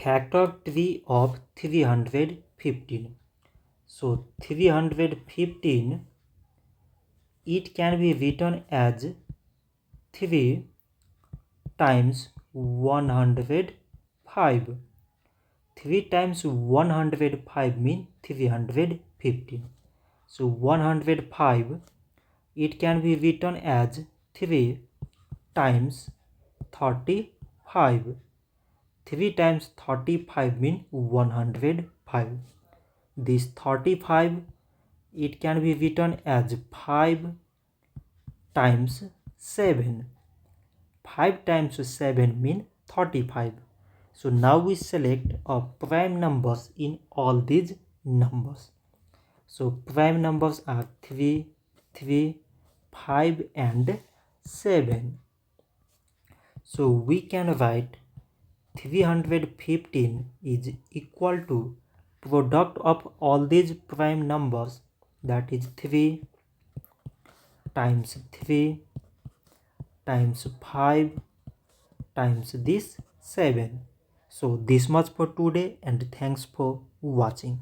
factor tree of 315. So 315, it can be written as 3 times 105. 3 times 105 means 315. So 105, it can be written as 3 times 35. 3 times 35 means 105. This 35, it can be written as 5 times 7. 5 times 7 means 35. So now we select prime numbers in all these numbers. So prime numbers are 3, 3, 5 and 7. So we can write 315 is equal to product of all these prime numbers, that is 3 times 3 times 5 times this 7. So this much for today, and thanks for watching.